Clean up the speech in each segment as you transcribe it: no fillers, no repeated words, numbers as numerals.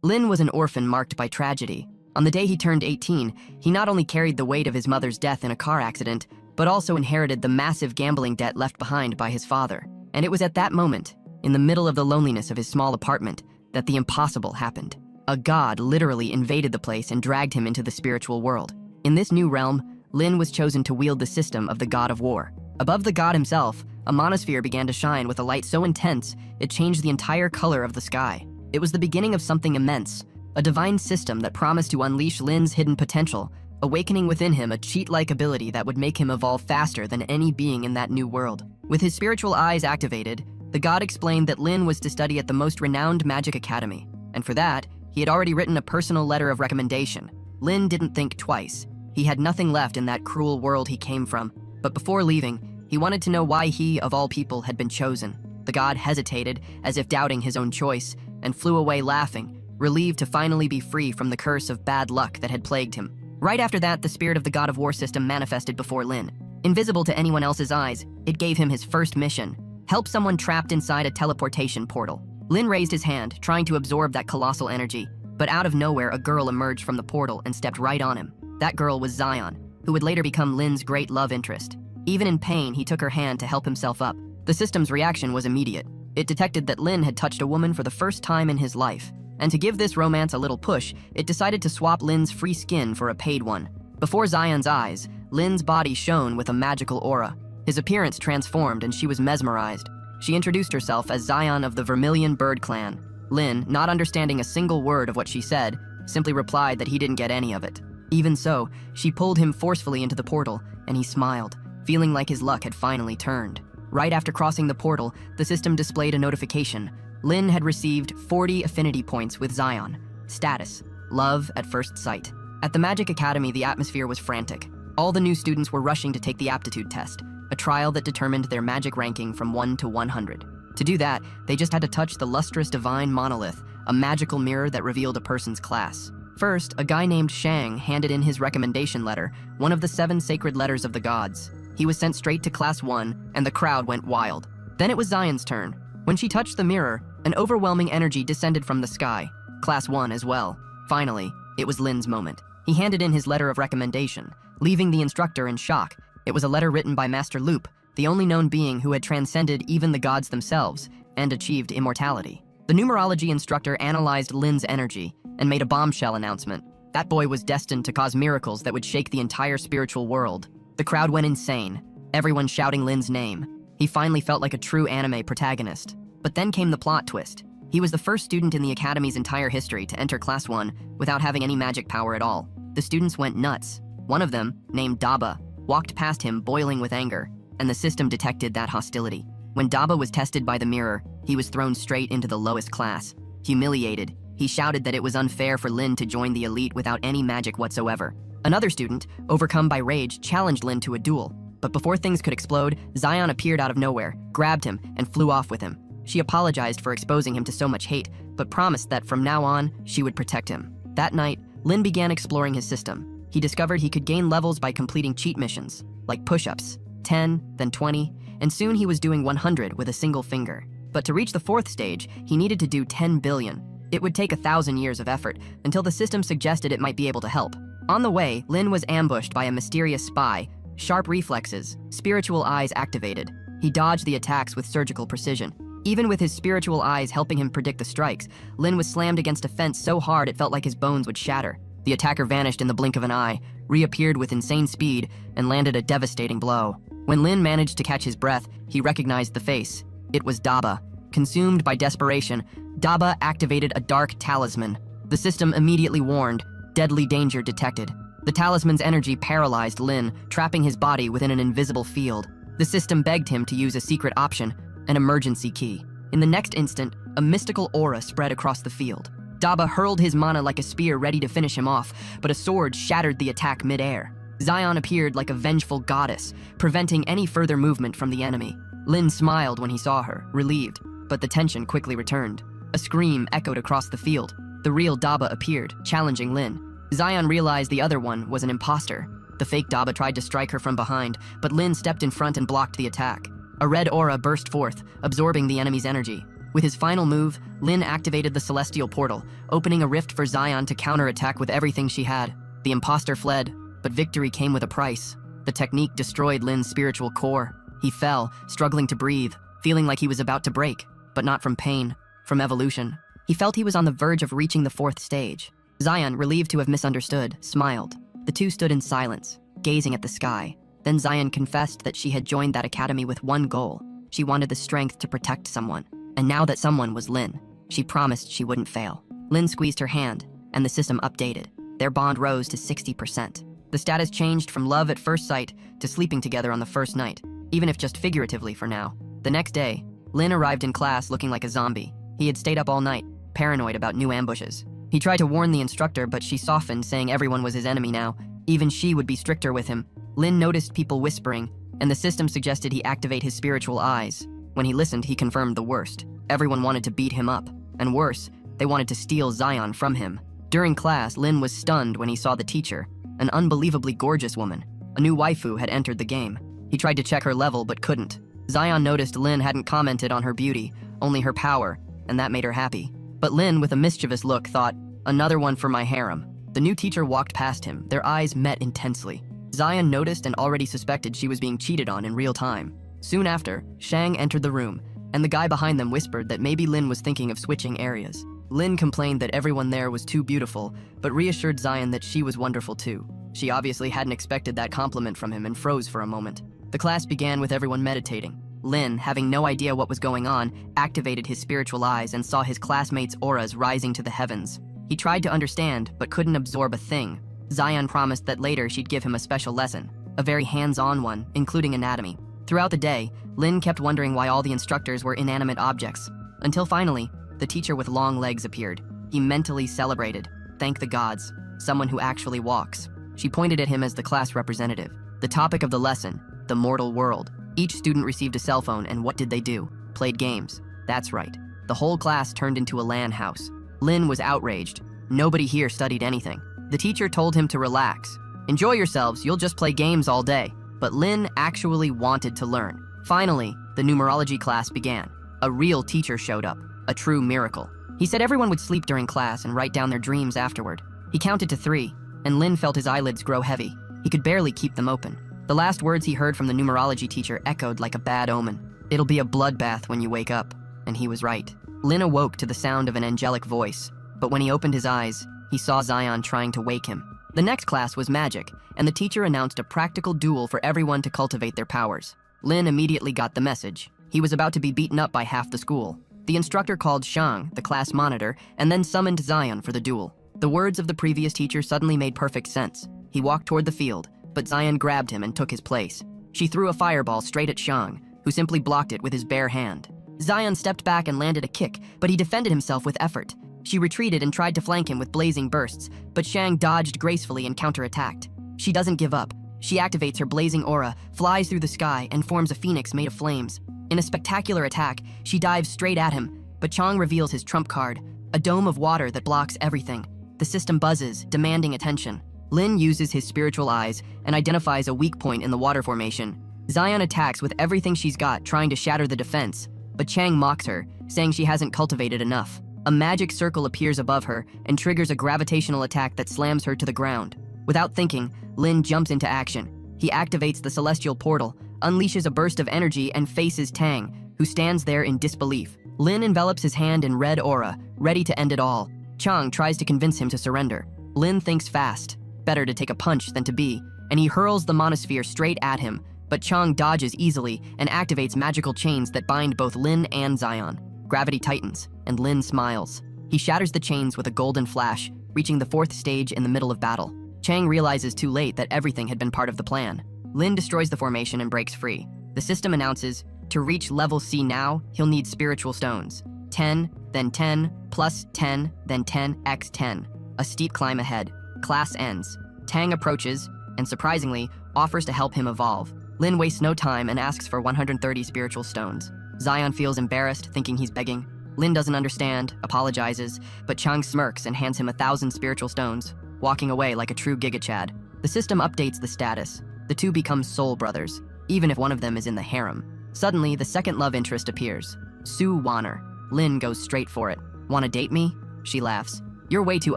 Lin was an orphan marked by tragedy. On the day he turned 18, he not only carried the weight of his mother's death in a car accident, but also inherited the massive gambling debt left behind by his father. And it was at that moment, in the middle of the loneliness of his small apartment, that the impossible happened. A god literally invaded the place and dragged him into the spiritual world. In this new realm, Lin was chosen to wield the system of the god of war. Above the god himself, a monosphere began to shine with a light so intense it changed the entire color of the sky. It was the beginning of something immense, a divine system that promised to unleash Lin's hidden potential, awakening within him a cheat-like ability that would make him evolve faster than any being in that new world. With his spiritual eyes activated, the god explained that Lin was to study at the most renowned magic academy, and for that, he had already written a personal letter of recommendation. Lin didn't think twice. He had nothing left in that cruel world he came from, but before leaving, he wanted to know why he, of all people, had been chosen. The god hesitated, as if doubting his own choice, and flew away laughing, relieved to finally be free from the curse of bad luck that had plagued him. Right after that, the spirit of the god of war system manifested before Lin. Invisible to anyone else's eyes, it gave him his first mission: help someone trapped inside a teleportation portal. Lin raised his hand, trying to absorb that colossal energy, but out of nowhere a girl emerged from the portal and stepped right on him. That girl was Zion, who would later become Lin's great love interest. Even in pain, he took her hand to help himself up. The system's reaction was immediate. It detected that Lin had touched a woman for the first time in his life, and to give this romance a little push, it decided to swap Lin's free skin for a paid one. Before Zion's eyes, Lin's body shone with a magical aura. His appearance transformed and she was mesmerized. She introduced herself as Zion of the Vermilion Bird Clan. Lin, not understanding a single word of what she said, simply replied that he didn't get any of it. Even so, she pulled him forcefully into the portal, and he smiled, feeling like his luck had finally turned. Right after crossing the portal, the system displayed a notification. Lin had received 40 affinity points with Zion. Status: love at first sight. At the Magic Academy, the atmosphere was frantic. All the new students were rushing to take the aptitude test, a trial that determined their magic ranking from 1 to 100. To do that, they just had to touch the lustrous divine monolith, a magical mirror that revealed a person's class. First, a guy named Shang handed in his recommendation letter, one of the 7 sacred letters of the gods. He was sent straight to Class 1, and the crowd went wild. Then it was Zion's turn. When she touched the mirror, an overwhelming energy descended from the sky. Class 1 as well. Finally, it was Lin's moment. He handed in his letter of recommendation, leaving the instructor in shock. It was a letter written by Master Loop, the only known being who had transcended even the gods themselves and achieved immortality. The numerology instructor analyzed Lin's energy and made a bombshell announcement. That boy was destined to cause miracles that would shake the entire spiritual world. The crowd went insane, everyone shouting Lin's name. He finally felt like a true anime protagonist. But then came the plot twist. He was the first student in the Academy's entire history to enter Class 1 without having any magic power at all. The students went nuts. One of them, named Daba, walked past him boiling with anger, and the system detected that hostility. When Daba was tested by the mirror, he was thrown straight into the lowest class. Humiliated, he shouted that it was unfair for Lin to join the elite without any magic whatsoever. Another student, overcome by rage, challenged Lin to a duel. But before things could explode, Zion appeared out of nowhere, grabbed him, and flew off with him. She apologized for exposing him to so much hate, but promised that from now on, she would protect him. That night, Lin began exploring his system. He discovered he could gain levels by completing cheat missions, like push-ups, 10, then 20, and soon he was doing 100 with a single finger. But to reach the 4th stage, he needed to do 10 billion. It would take 1,000 years of effort, until the system suggested it might be able to help. On the way, Lin was ambushed by a mysterious spy. Sharp reflexes, spiritual eyes activated. He dodged the attacks with surgical precision. Even with his spiritual eyes helping him predict the strikes, Lin was slammed against a fence so hard it felt like his bones would shatter. The attacker vanished in the blink of an eye, reappeared with insane speed, and landed a devastating blow. When Lin managed to catch his breath, he recognized the face. It was Daba. Consumed by desperation, Daba activated a dark talisman. The system immediately warned, deadly danger detected. The talisman's energy paralyzed Lin, trapping his body within an invisible field. The system begged him to use a secret option, an emergency key. In the next instant, a mystical aura spread across the field. Daba hurled his mana like a spear ready to finish him off, but a sword shattered the attack mid-air. Zion appeared like a vengeful goddess, preventing any further movement from the enemy. Lin smiled when he saw her, relieved, but the tension quickly returned. A scream echoed across the field. The real Daba appeared, challenging Lin. Zion realized the other one was an imposter. The fake Daba tried to strike her from behind, but Lin stepped in front and blocked the attack. A red aura burst forth, absorbing the enemy's energy. With his final move, Lin activated the celestial portal, opening a rift for Zion to counterattack with everything she had. The imposter fled, but victory came with a price. The technique destroyed Lin's spiritual core. He fell, struggling to breathe, feeling like he was about to break, but not from pain, from evolution. He felt he was on the verge of reaching the 4th stage. Zion, relieved to have misunderstood, smiled. The two stood in silence, gazing at the sky. Then Zion confessed that she had joined that academy with one goal. She wanted the strength to protect someone. And now that someone was Lin, she promised she wouldn't fail. Lin squeezed her hand, and the system updated. Their bond rose to 60%. The status changed from love at first sight to sleeping together on the first night, even if just figuratively for now. The next day, Lin arrived in class looking like a zombie. He had stayed up all night, paranoid about new ambushes. He tried to warn the instructor, but she softened, saying everyone was his enemy now. Even she would be stricter with him. Lin noticed people whispering, and the system suggested he activate his spiritual eyes. When he listened, he confirmed the worst. Everyone wanted to beat him up. And worse, they wanted to steal Zion from him. During class, Lin was stunned when he saw the teacher, an unbelievably gorgeous woman. A new waifu had entered the game. He tried to check her level, but couldn't. Zion noticed Lin hadn't commented on her beauty, only her power, and that made her happy. But Lin, with a mischievous look, thought, another one for my harem. The new teacher walked past him, their eyes met intensely. Zion noticed and already suspected she was being cheated on in real time. Soon after, Shang entered the room, and the guy behind them whispered that maybe Lin was thinking of switching areas. Lin complained that everyone there was too beautiful, but reassured Zion that she was wonderful too. She obviously hadn't expected that compliment from him and froze for a moment. The class began with everyone meditating. Lin, having no idea what was going on, activated his spiritual eyes and saw his classmates' auras rising to the heavens. He tried to understand, but couldn't absorb a thing. Zion promised that later she'd give him a special lesson, a very hands-on one, including anatomy. Throughout the day, Lin kept wondering why all the instructors were inanimate objects. Until finally, the teacher with long legs appeared. He mentally celebrated. Thank the gods, someone who actually walks. She pointed at him as the class representative. The topic of the lesson, the mortal world. Each student received a cell phone, and what did they do? Played games. That's right. The whole class turned into a LAN house. Lin was outraged. Nobody here studied anything. The teacher told him to relax. Enjoy yourselves, you'll just play games all day. But Lin actually wanted to learn. Finally, the numerology class began. A real teacher showed up, a true miracle. He said everyone would sleep during class and write down their dreams afterward. He counted to 3, and Lin felt his eyelids grow heavy. He could barely keep them open. The last words he heard from the numerology teacher echoed like a bad omen. It'll be a bloodbath when you wake up. And he was right. Lin awoke to the sound of an angelic voice, but when he opened his eyes, he saw Zion trying to wake him. The next class was magic, and the teacher announced a practical duel for everyone to cultivate their powers. Lin immediately got the message. He was about to be beaten up by half the school. The instructor called Shang, the class monitor, and then summoned Zion for the duel. The words of the previous teacher suddenly made perfect sense. He walked toward the field, but Zion grabbed him and took his place. She threw a fireball straight at Shang, who simply blocked it with his bare hand. Zion stepped back and landed a kick, but he defended himself with effort. She retreated and tried to flank him with blazing bursts, but Shang dodged gracefully and counterattacked. She doesn't give up. She activates her blazing aura, flies through the sky, and forms a phoenix made of flames. In a spectacular attack, she dives straight at him, but Chang reveals his trump card, a dome of water that blocks everything. The system buzzes, demanding attention. Lin uses his spiritual eyes and identifies a weak point in the water formation. Zion attacks with everything she's got, trying to shatter the defense, but Chang mocks her, saying she hasn't cultivated enough. A magic circle appears above her and triggers a gravitational attack that slams her to the ground. Without thinking, Lin jumps into action. He activates the celestial portal, unleashes a burst of energy, and faces Tang, who stands there in disbelief. Lin envelops his hand in red aura, ready to end it all. Chang tries to convince him to surrender. Lin thinks fast. Better to take a punch than to be, and he hurls the monosphere straight at him, but Chang dodges easily and activates magical chains that bind both Lin and Zion. Gravity tightens, and Lin smiles. He shatters the chains with a golden flash, reaching the 4th stage in the middle of battle. Chang realizes too late that everything had been part of the plan. Lin destroys the formation and breaks free. The system announces, to reach level C now, he'll need spiritual stones. 10, then 10, plus 10, then 10 x 10. A steep climb ahead. Class ends. Tang approaches, and surprisingly, offers to help him evolve. Lin wastes no time and asks for 130 spiritual stones. Zion feels embarrassed, thinking he's begging. Lin doesn't understand, apologizes, but Chang smirks and hands him 1,000 spiritual stones, walking away like a true Giga Chad. The system updates the status. The two become soul brothers, even if one of them is in the harem. Suddenly, the second love interest appears, Su Wanner. Lin goes straight for it. "Wanna date me?" She laughs. "You're way too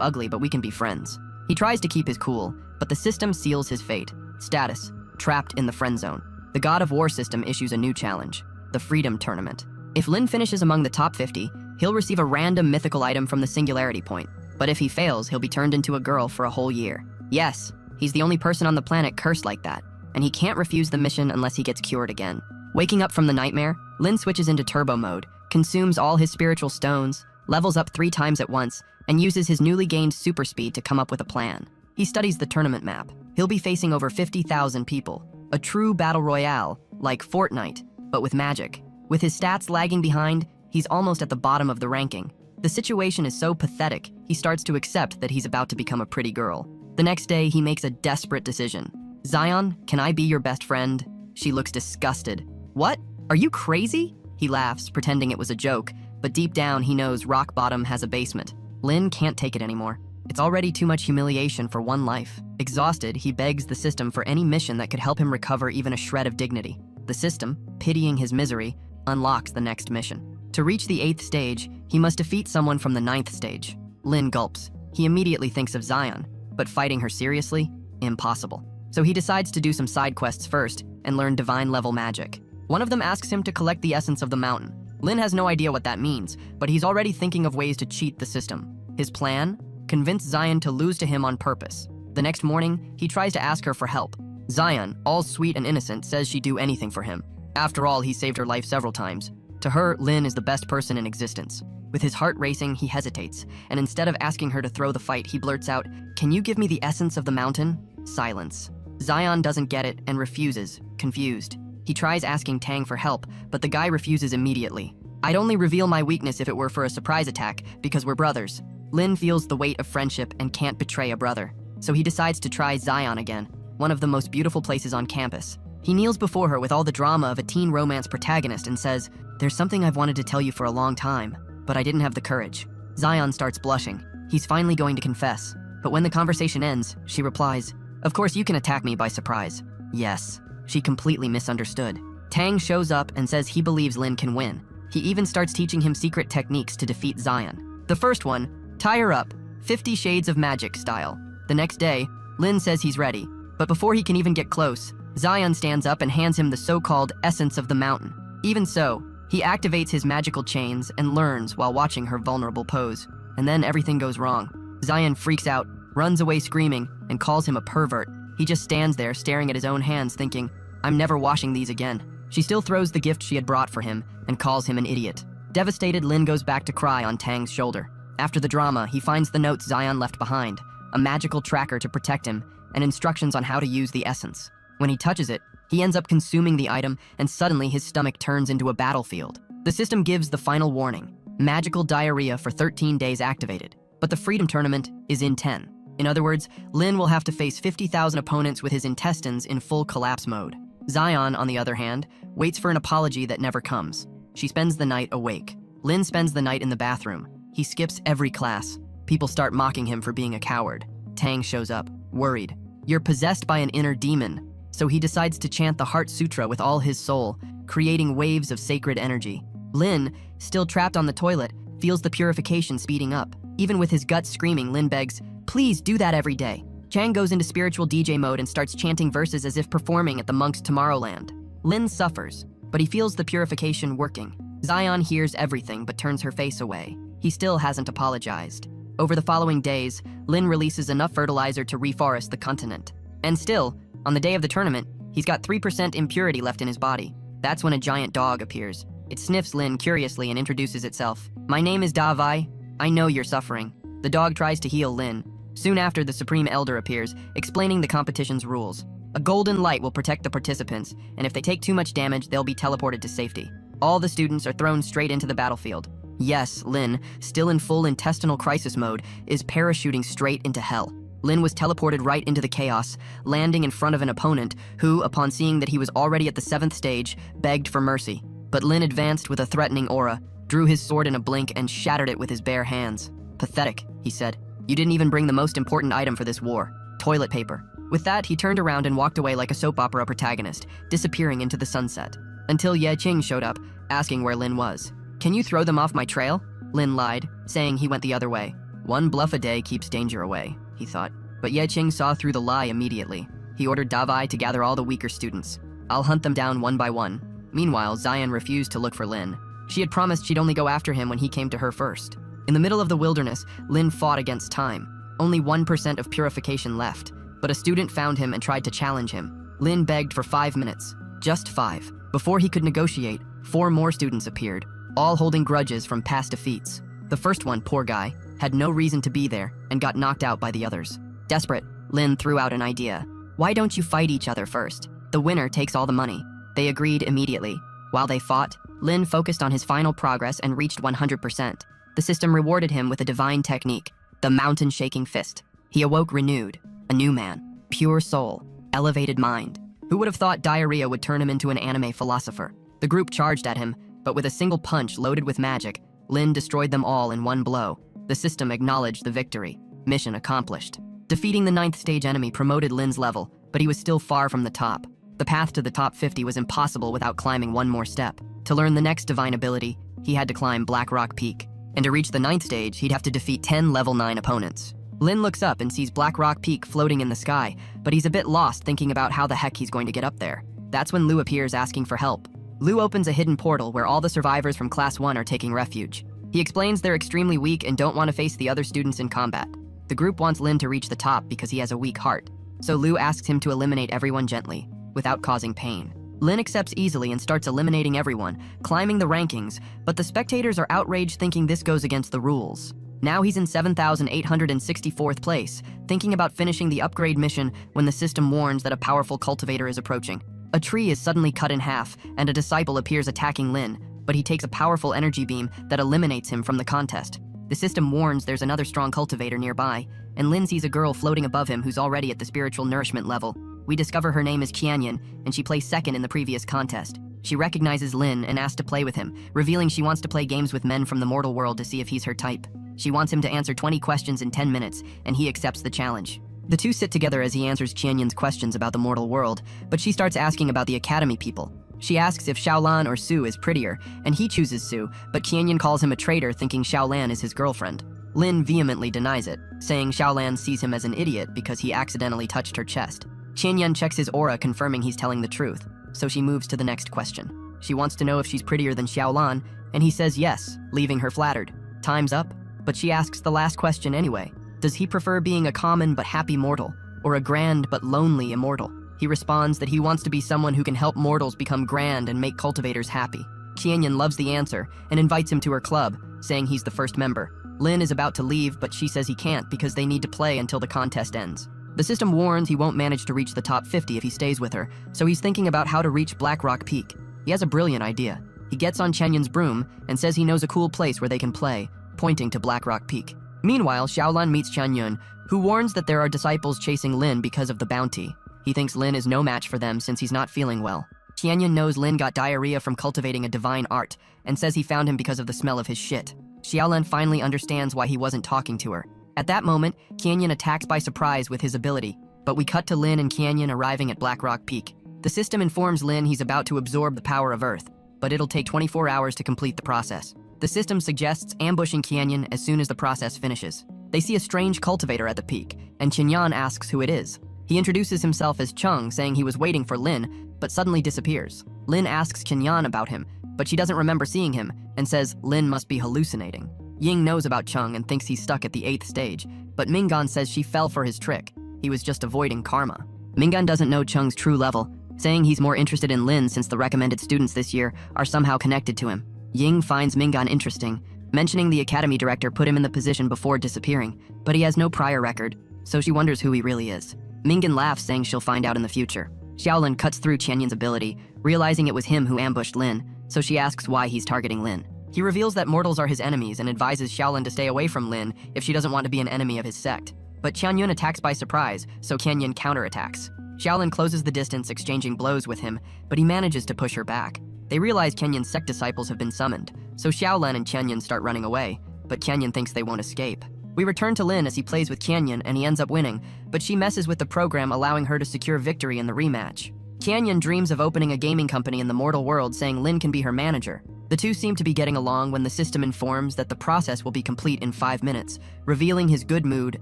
ugly, but we can be friends." He tries to keep his cool, but the system seals his fate. Status: trapped in the friend zone. The God of War system issues a new challenge: the Freedom Tournament. If Lin finishes among the top 50, he'll receive a random mythical item from the Singularity Point. But if he fails, he'll be turned into a girl for a whole year. Yes, he's the only person on the planet cursed like that, and he can't refuse the mission unless he gets cured again. Waking up from the nightmare, Lin switches into turbo mode, consumes all his spiritual stones, levels up 3 times at once, and uses his newly gained super speed to come up with a plan. He studies the tournament map. He'll be facing over 50,000 people. A true battle royale, like Fortnite, but with magic. With his stats lagging behind, he's almost at the bottom of the ranking. The situation is so pathetic, he starts to accept that he's about to become a pretty girl. The next day, he makes a desperate decision. "Zion, can I be your best friend?" She looks disgusted. "What? Are you crazy?" He laughs, pretending it was a joke, but deep down he knows rock bottom has a basement. Lin can't take it anymore. It's already too much humiliation for one life. Exhausted, he begs the system for any mission that could help him recover even a shred of dignity. The system, pitying his misery, unlocks the next mission. To reach the 8th stage, he must defeat someone from the 9th stage. Lin gulps. He immediately thinks of Zion, but fighting her seriously? Impossible. So he decides to do some side quests first and learn divine-level magic. One of them asks him to collect the essence of the mountain. Lin has no idea what that means, but he's already thinking of ways to cheat the system. His plan? Convince Zion to lose to him on purpose. The next morning, he tries to ask her for help. Zion, all sweet and innocent, says she'd do anything for him. After all, he saved her life several times. To her, Lin is the best person in existence. With his heart racing, he hesitates, and instead of asking her to throw the fight, he blurts out, "Can you give me the essence of the mountain?" Silence. Zion doesn't get it and refuses, confused. He tries asking Tang for help, but the guy refuses immediately. "I'd only reveal my weakness if it were for a surprise attack, because we're brothers." Lin feels the weight of friendship and can't betray a brother. So he decides to try Zion again, one of the most beautiful places on campus. He kneels before her with all the drama of a teen romance protagonist and says, "There's something I've wanted to tell you for a long time, but I didn't have the courage." Zion starts blushing. He's finally going to confess. But when the conversation ends, she replies, "Of course you can attack me by surprise." Yes, she completely misunderstood. Tang shows up and says he believes Lin can win. He even starts teaching him secret techniques to defeat Zion. The first one, tie her up, 50 Shades of Magic style. The next day, Lin says he's ready, but before he can even get close, Zion stands up and hands him the so-called essence of the mountain. Even so, he activates his magical chains and learns while watching her vulnerable pose. And then everything goes wrong. Zion freaks out, runs away screaming, and calls him a pervert. He just stands there staring at his own hands thinking, "I'm never washing these again." She still throws the gift she had brought for him and calls him an idiot. Devastated, Lin goes back to cry on Tang's shoulder. After the drama, he finds the notes Zion left behind, a magical tracker to protect him, and instructions on how to use the essence. When he touches it, he ends up consuming the item, and suddenly his stomach turns into a battlefield. The system gives the final warning: magical diarrhea for 13 days activated. But the Freedom Tournament is in 10. In other words, Lin will have to face 50,000 opponents with his intestines in full collapse mode. Zion, on the other hand, waits for an apology that never comes. She spends the night awake. Lin spends the night in the bathroom. He skips every class. People start mocking him for being a coward. Tang shows up, worried. "You're possessed by an inner demon." So he decides to chant the Heart Sutra with all his soul, creating waves of sacred energy. Lin, still trapped on the toilet, feels the purification speeding up. Even with his guts screaming, Lin begs, "Please do that every day." Chang goes into spiritual DJ mode and starts chanting verses as if performing at the monks' Tomorrowland. Lin suffers, but he feels the purification working. Zion hears everything but turns her face away. He still hasn't apologized. Over the following days, Lin releases enough fertilizer to reforest the continent. And still, on the day of the tournament, he's got 3% impurity left in his body. That's when a giant dog appears. It sniffs Lin curiously and introduces itself. "My name is Da Vai. I know you're suffering." The dog tries to heal Lin. Soon after, the Supreme Elder appears, explaining the competition's rules. A golden light will protect the participants, and if they take too much damage, they'll be teleported to safety. All the students are thrown straight into the battlefield. Yes, Lin, still in full intestinal crisis mode, is parachuting straight into hell. Lin was teleported right into the chaos, landing in front of an opponent who, upon seeing that he was already at the 7th stage, begged for mercy. But Lin advanced with a threatening aura, drew his sword in a blink, and shattered it with his bare hands. "Pathetic," he said. "You didn't even bring the most important item for this war, toilet paper." With that, he turned around and walked away like a soap opera protagonist, disappearing into the sunset. Until Ye Qing showed up, asking where Lin was. "Can you throw them off my trail?" Lin lied, saying he went the other way. One bluff a day keeps danger away, he thought. But Ye Qing saw through the lie immediately. He ordered Davai to gather all the weaker students. "I'll hunt them down one by one." Meanwhile, Xian refused to look for Lin. She had promised she'd only go after him when he came to her first. In the middle of the wilderness, Lin fought against time. Only 1% of purification left, but a student found him and tried to challenge him. Lin begged for 5 minutes, just 5. Before he could negotiate, 4 more students appeared, all holding grudges from past defeats. The first one, poor guy, had no reason to be there and got knocked out by the others. Desperate, Lin threw out an idea. "Why don't you fight each other first? The winner takes all the money." They agreed immediately. While they fought, Lin focused on his final progress and reached 100%. The system rewarded him with a divine technique, the mountain-shaking fist. He awoke renewed, a new man, pure soul, elevated mind. Who would have thought diarrhea would turn him into an anime philosopher? The group charged at him, but with a single punch loaded with magic, Lin destroyed them all in one blow. The system acknowledged the victory. Mission accomplished. Defeating the 9th stage enemy promoted Lin's level, but he was still far from the top. The path to the top 50 was impossible without climbing one more step. To learn the next divine ability, he had to climb Black Rock Peak. And to reach the 9th stage, he'd have to defeat 10 level 9 opponents. Lin looks up and sees Black Rock Peak floating in the sky, but he's a bit lost thinking about how the heck he's going to get up there. That's when Lu appears asking for help. Lu opens a hidden portal where all the survivors from Class 1 are taking refuge. He explains they're extremely weak and don't want to face the other students in combat. The group wants Lin to reach the top because he has a weak heart, so Lu asks him to eliminate everyone gently, without causing pain. Lin accepts easily and starts eliminating everyone, climbing the rankings, but the spectators are outraged thinking this goes against the rules. Now he's in 7,864th place, thinking about finishing the upgrade mission when the system warns that a powerful cultivator is approaching. A tree is suddenly cut in half, and a disciple appears attacking Lin, but he takes a powerful energy beam that eliminates him from the contest. The system warns there's another strong cultivator nearby, and Lin sees a girl floating above him who's already at the spiritual nourishment level. We discover her name is Qianyan, and she placed second in the previous contest. She recognizes Lin and asks to play with him, revealing she wants to play games with men from the mortal world to see if he's her type. She wants him to answer 20 questions in 10 minutes, and he accepts the challenge. The two sit together as he answers Qianyan's questions about the mortal world, but she starts asking about the academy people. She asks if Xiaolan or Su is prettier, and he chooses Su, but Qianyan calls him a traitor thinking Xiaolan is his girlfriend. Lin vehemently denies it, saying Xiaolan sees him as an idiot because he accidentally touched her chest. Qianyan checks his aura confirming he's telling the truth, so she moves to the next question. She wants to know if she's prettier than Xiaolan, and he says yes, leaving her flattered. Time's up, but she asks the last question anyway. Does he prefer being a common but happy mortal, or a grand but lonely immortal? He responds that he wants to be someone who can help mortals become grand and make cultivators happy. Qianyan loves the answer and invites him to her club, saying he's the first member. Lin is about to leave, but she says he can't because they need to play until the contest ends. The system warns he won't manage to reach the top 50 if he stays with her, so he's thinking about how to reach Black Rock Peak. He has a brilliant idea. He gets on Qianyan's broom and says he knows a cool place where they can play, pointing to Black Rock Peak. Meanwhile, Xiaolan meets Qianyan, who warns that there are disciples chasing Lin because of the bounty. He thinks Lin is no match for them since he's not feeling well. Qianyan knows Lin got diarrhea from cultivating a divine art, and says he found him because of the smell of his shit. Xiaolan finally understands why he wasn't talking to her. At that moment, Qianyan attacks by surprise with his ability, but we cut to Lin and Qianyan arriving at Black Rock Peak. The system informs Lin he's about to absorb the power of Earth, but it'll take 24 hours to complete the process. The system suggests ambushing Qianyan as soon as the process finishes. They see a strange cultivator at the peak, and Qianyan asks who it is. He introduces himself as Cheng, saying he was waiting for Lin, but suddenly disappears. Lin asks Qianyan about him, but she doesn't remember seeing him, and says Lin must be hallucinating. Ying knows about Cheng and thinks he's stuck at the 8th stage, but Mingan says she fell for his trick. He was just avoiding karma. Mingan doesn't know Cheng's true level, saying he's more interested in Lin since the recommended students this year are somehow connected to him. Ying finds Mingan interesting, mentioning the academy director put him in the position before disappearing, but he has no prior record, so she wonders who he really is. Mingan laughs, saying she'll find out in the future. Xiaolin cuts through Qianyan's ability, realizing it was him who ambushed Lin, so she asks why he's targeting Lin. He reveals that mortals are his enemies and advises Xiaolin to stay away from Lin if she doesn't want to be an enemy of his sect. But Qianyun attacks by surprise, so Qianyan counterattacks. Xiaolin closes the distance, exchanging blows with him, but he manages to push her back. They realize Qianyan's sect disciples have been summoned, so Xiaolin and Qianyan start running away, but Qianyan thinks they won't escape. We return to Lin as he plays with Qianyan and he ends up winning, but she messes with the program, allowing her to secure victory in the rematch. Qianyan dreams of opening a gaming company in the mortal world, saying Lin can be her manager, The two seem to be getting along when the system informs that the process will be complete in 5 minutes. Revealing his good mood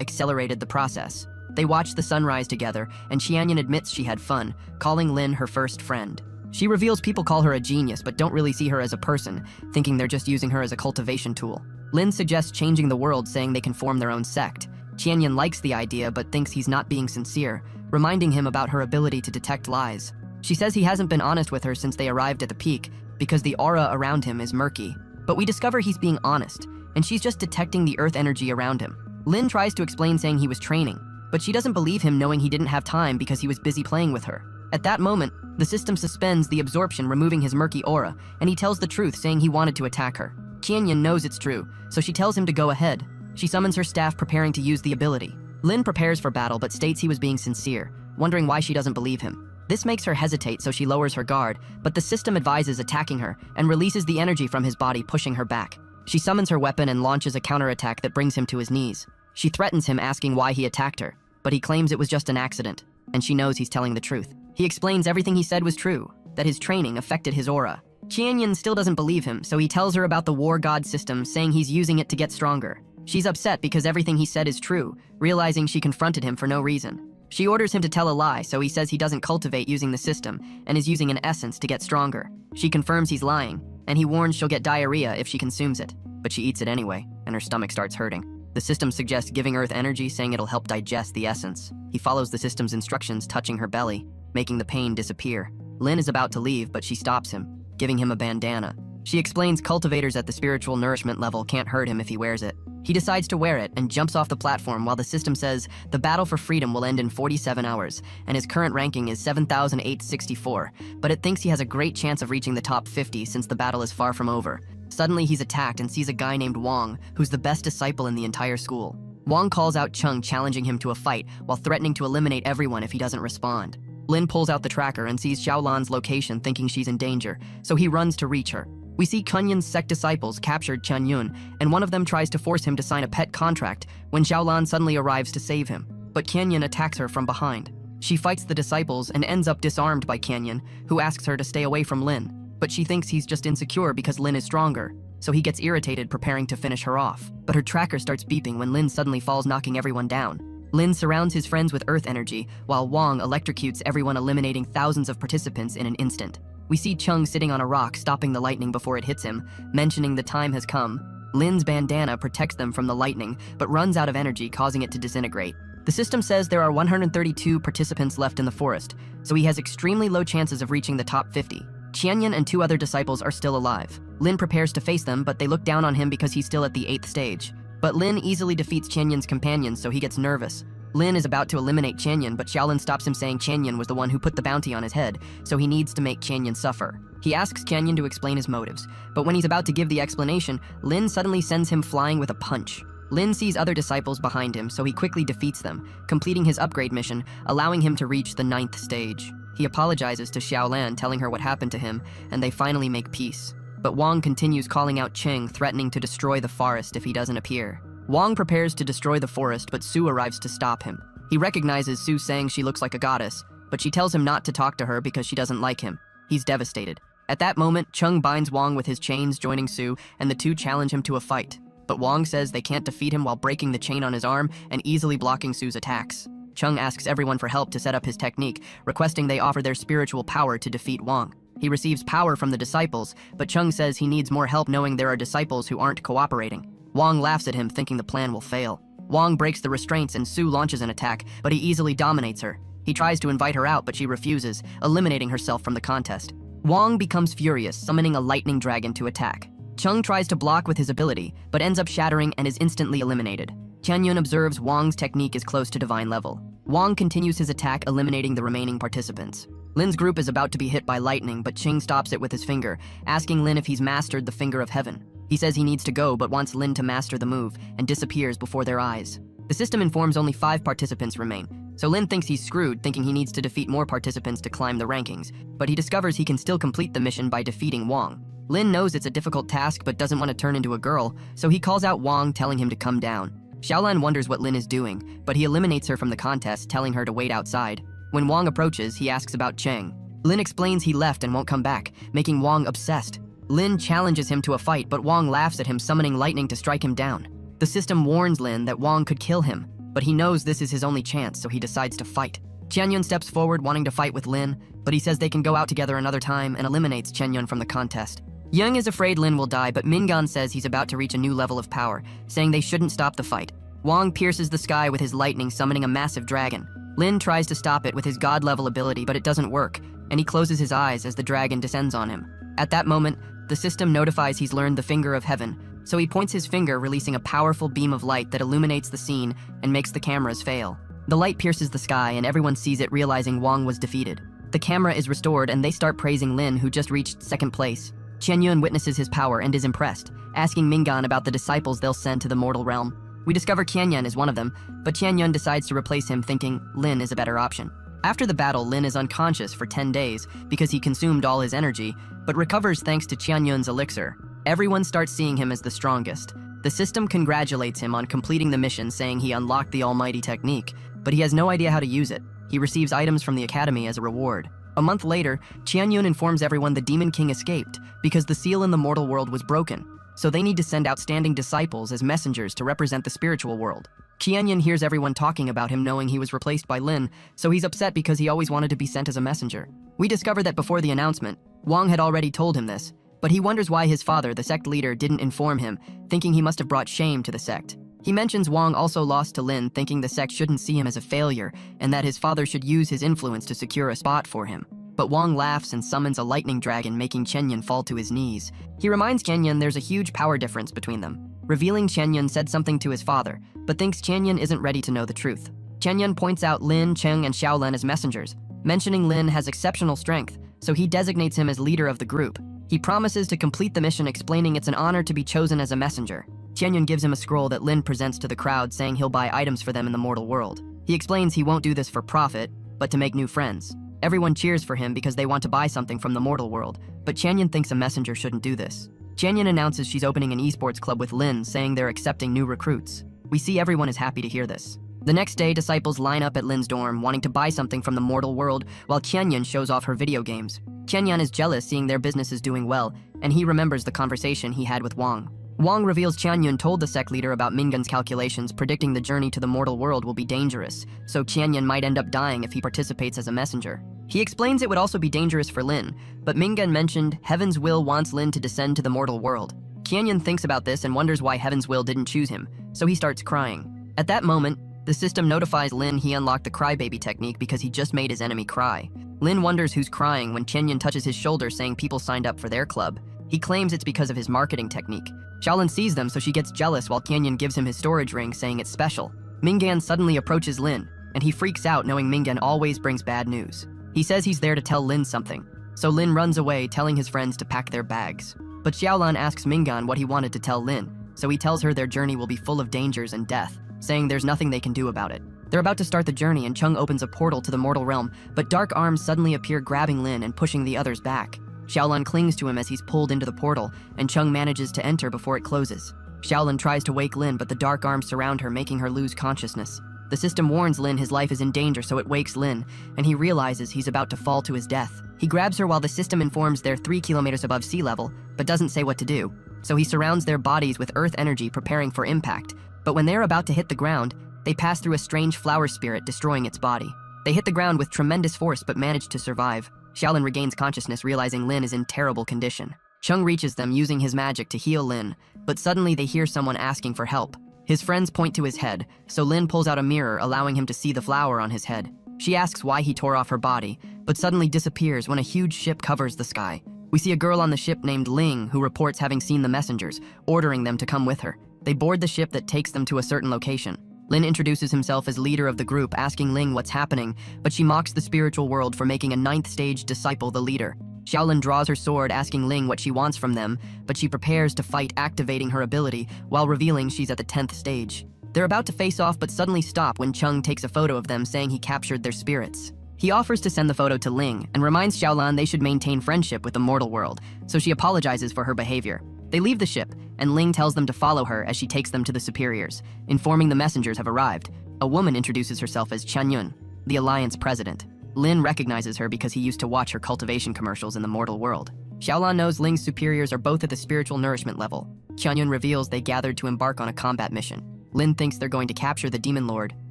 accelerated the process. They watch the sunrise together, and Qianyan admits she had fun, calling Lin her first friend. She reveals people call her a genius but don't really see her as a person, thinking they're just using her as a cultivation tool. Lin suggests changing the world, saying they can form their own sect. Qianyan likes the idea but thinks he's not being sincere, reminding him about her ability to detect lies. She says he hasn't been honest with her since they arrived at the peak because the aura around him is murky. But we discover he's being honest, and she's just detecting the earth energy around him. Lin tries to explain, saying he was training, but she doesn't believe him, knowing he didn't have time because he was busy playing with her. At that moment, the system suspends the absorption, removing his murky aura, and he tells the truth, saying he wanted to attack her. Qianyan knows it's true, so she tells him to go ahead. She summons her staff, preparing to use the ability. Lin prepares for battle but states he was being sincere, wondering why she doesn't believe him. This makes her hesitate, so she lowers her guard, but the system advises attacking her and releases the energy from his body, pushing her back. She summons her weapon and launches a counterattack that brings him to his knees. She threatens him, asking why he attacked her, but he claims it was just an accident, and she knows he's telling the truth. He explains everything he said was true, that his training affected his aura. Qianyan still doesn't believe him, so he tells her about the war god system, saying he's using it to get stronger. She's upset because everything he said is true, realizing she confronted him for no reason. She orders him to tell a lie, so he says he doesn't cultivate using the system and is using an essence to get stronger. She confirms he's lying, and he warns she'll get diarrhea if she consumes it, but she eats it anyway, and her stomach starts hurting. The system suggests giving Earth energy, saying it'll help digest the essence. He follows the system's instructions, touching her belly, making the pain disappear. Lin is about to leave, but she stops him, giving him a bandana. She explains cultivators at the spiritual nourishment level can't hurt him if he wears it. He decides to wear it and jumps off the platform, while the system says the battle for freedom will end in 47 hours, and his current ranking is 7,864, but it thinks he has a great chance of reaching the top 50 since the battle is far from over. Suddenly he's attacked and sees a guy named Wang, who's the best disciple in the entire school. Wang calls out Chung, challenging him to a fight while threatening to eliminate everyone if he doesn't respond. Lin pulls out the tracker and sees Xiaolan's location, thinking she's in danger, so he runs to reach her. We see Kunyan's sect disciples captured Chen Yun, and one of them tries to force him to sign a pet contract when Xiaolan suddenly arrives to save him. But Qianyan attacks her from behind. She fights the disciples and ends up disarmed by Qianyan, who asks her to stay away from Lin. But she thinks he's just insecure because Lin is stronger, so he gets irritated, preparing to finish her off. But her tracker starts beeping when Lin suddenly falls, knocking everyone down. Lin surrounds his friends with earth energy, while Wang electrocutes everyone, eliminating thousands of participants in an instant. We see Chung sitting on a rock, stopping the lightning before it hits him, mentioning the time has come. Lin's bandana protects them from the lightning, but runs out of energy, causing it to disintegrate. The system says there are 132 participants left in the forest, so he has extremely low chances of reaching the top 50. Qianyan and 2 other disciples are still alive. Lin prepares to face them, but they look down on him because he's still at the 8th stage. But Lin easily defeats Qianyan's companions, so he gets nervous. Lin is about to eliminate Qianyan, but Xiaolin stops him, saying Qianyan was the one who put the bounty on his head, so he needs to make Qianyan suffer. He asks Qianyan to explain his motives, but when he's about to give the explanation, Lin suddenly sends him flying with a punch. Lin sees other disciples behind him, so he quickly defeats them, completing his upgrade mission, allowing him to reach the 9th stage. He apologizes to Xiaolan, telling her what happened to him, and they finally make peace. But Wang continues calling out Cheng, threatening to destroy the forest if he doesn't appear. Wang prepares to destroy the forest, but Su arrives to stop him. He recognizes Su, saying she looks like a goddess, but she tells him not to talk to her because she doesn't like him. He's devastated. At that moment, Chung binds Wang with his chains, joining Su, and the two challenge him to a fight. But Wang says they can't defeat him while breaking the chain on his arm and easily blocking Su's attacks. Chung asks everyone for help to set up his technique, requesting they offer their spiritual power to defeat Wang. He receives power from the disciples, but Chung says he needs more help, knowing there are disciples who aren't cooperating. Wang laughs at him, thinking the plan will fail. Wang breaks the restraints and Su launches an attack, but he easily dominates her. He tries to invite her out, but she refuses, eliminating herself from the contest. Wang becomes furious, summoning a lightning dragon to attack. Chung tries to block with his ability, but ends up shattering and is instantly eliminated. Qianyun observes Wang's technique is close to divine level. Wang continues his attack, eliminating the remaining participants. Lin's group is about to be hit by lightning, but Qing stops it with his finger, asking Lin if he's mastered the Finger of Heaven. He says he needs to go, but wants Lin to master the move, and disappears before their eyes. The system informs only 5 participants remain, so Lin thinks he's screwed, thinking he needs to defeat more participants to climb the rankings, but he discovers he can still complete the mission by defeating Wang. Lin knows it's a difficult task but doesn't want to turn into a girl, so he calls out Wang, telling him to come down. Xiaolan wonders what Lin is doing, but he eliminates her from the contest, telling her to wait outside. When Wang approaches, he asks about Cheng. Lin explains he left and won't come back, making Wang obsessed. Lin challenges him to a fight, but Wang laughs at him, summoning lightning to strike him down. The system warns Lin that Wang could kill him, but he knows this is his only chance, so he decides to fight. Qianyun steps forward wanting to fight with Lin, but he says they can go out together another time and eliminates Qianyun from the contest. Young is afraid Lin will die, but Mingan says he's about to reach a new level of power, saying they shouldn't stop the fight. Wang pierces the sky with his lightning, summoning a massive dragon. Lin tries to stop it with his god-level ability, but it doesn't work, and he closes his eyes as the dragon descends on him. At that moment, the system notifies he's learned the Finger of Heaven, so he points his finger, releasing a powerful beam of light that illuminates the scene and makes the cameras fail. The light pierces the sky, and everyone sees it, realizing Wang was defeated. The camera is restored, and they start praising Lin, who just reached second place. Qianyun witnesses his power and is impressed, asking Mingan about the disciples they'll send to the mortal realm. We discover Qianyun is one of them, but Qianyun decides to replace him, thinking Lin is a better option. After the battle, Lin is unconscious for 10 days because he consumed all his energy, but recovers thanks to Qianyun's elixir. Everyone starts seeing him as the strongest. The system congratulates him on completing the mission, saying he unlocked the almighty technique, but he has no idea how to use it. He receives items from the academy as a reward. A month later, Qianyun informs everyone the Demon King escaped because the seal in the mortal world was broken, so they need to send outstanding disciples as messengers to represent the spiritual world. Qianyun hears everyone talking about him, knowing he was replaced by Lin, so he's upset because he always wanted to be sent as a messenger. We discover that before the announcement, Wang had already told him this, but he wonders why his father, the sect leader, didn't inform him, thinking he must have brought shame to the sect. He mentions Wang also lost to Lin, thinking the sect shouldn't see him as a failure, and that his father should use his influence to secure a spot for him. But Wang laughs and summons a lightning dragon, making Qianyun fall to his knees. He reminds Qianyun there's a huge power difference between them, revealing Qianyun said something to his father, but thinks Qianyun isn't ready to know the truth. Qianyun points out Lin, Cheng, and Xiaolan as messengers, mentioning Lin has exceptional strength, so he designates him as leader of the group. He promises to complete the mission, explaining it's an honor to be chosen as a messenger. Qianyun gives him a scroll that Lin presents to the crowd, saying he'll buy items for them in the mortal world. He explains he won't do this for profit, but to make new friends. Everyone cheers for him because they want to buy something from the mortal world, but Qianyun thinks a messenger shouldn't do this. Qianyun announces she's opening an esports club with Lin, saying they're accepting new recruits. We see everyone is happy to hear this. The next day, disciples line up at Lin's dorm, wanting to buy something from the mortal world, while Qianyun shows off her video games. Qianyun is jealous, seeing their business is doing well, and he remembers the conversation he had with Wang. Wang reveals Qianyun told the sect leader about Mingan's calculations, predicting the journey to the mortal world will be dangerous, so Qianyun might end up dying if he participates as a messenger. He explains it would also be dangerous for Lin, but Mingan mentioned Heaven's Will wants Lin to descend to the mortal world. Qianyun thinks about this and wonders why Heaven's Will didn't choose him, so he starts crying. At that moment, the system notifies Lin he unlocked the crybaby technique because he just made his enemy cry. Lin wonders who's crying when Qianyun touches his shoulder, saying people signed up for their club. He claims it's because of his marketing technique. Xiaolan sees them, so she gets jealous while Qianyun gives him his storage ring, saying it's special. Mingan suddenly approaches Lin, and he freaks out, knowing Mingan always brings bad news. He says he's there to tell Lin something, so Lin runs away, telling his friends to pack their bags. But Xiaolan asks Mingan what he wanted to tell Lin, so he tells her their journey will be full of dangers and death, saying there's nothing they can do about it. They're about to start the journey, and Cheng opens a portal to the mortal realm, but dark arms suddenly appear, grabbing Lin and pushing the others back. Xiaolan clings to him as he's pulled into the portal, and Cheng manages to enter before it closes. Xiaolan tries to wake Lin, but the dark arms surround her, making her lose consciousness. The system warns Lin his life is in danger, so it wakes Lin, and he realizes he's about to fall to his death. He grabs her while the system informs they're 3 kilometers above sea level, but doesn't say what to do. So he surrounds their bodies with earth energy, preparing for impact. But when they're about to hit the ground, they pass through a strange flower spirit, destroying its body. They hit the ground with tremendous force, but manage to survive. Xiaolan regains consciousness, realizing Lin is in terrible condition. Cheng reaches them, using his magic to heal Lin, but suddenly they hear someone asking for help. His friends point to his head, so Lin pulls out a mirror, allowing him to see the flower on his head. She asks why he tore off her body, but suddenly disappears when a huge ship covers the sky. We see a girl on the ship named Ling, who reports having seen the messengers, ordering them to come with her. They board the ship that takes them to a certain location. Lin introduces himself as leader of the group, asking Ling what's happening, but she mocks the spiritual world for making a 9th stage disciple the leader. Xiaolan draws her sword, asking Ling what she wants from them, but she prepares to fight, activating her ability, while revealing she's at the 10th stage. They're about to face off, but suddenly stop when Cheng takes a photo of them, saying he captured their spirits. He offers to send the photo to Ling, and reminds Xiaolan they should maintain friendship with the mortal world, so she apologizes for her behavior. They leave the ship, and Ling tells them to follow her as she takes them to the superiors, informing the messengers have arrived. A woman introduces herself as Qianyun, the Alliance president. Lin recognizes her because he used to watch her cultivation commercials in the mortal world. Xiaolan knows Ling's superiors are both at the spiritual nourishment level. Qianyun reveals they gathered to embark on a combat mission. Lin thinks they're going to capture the Demon Lord,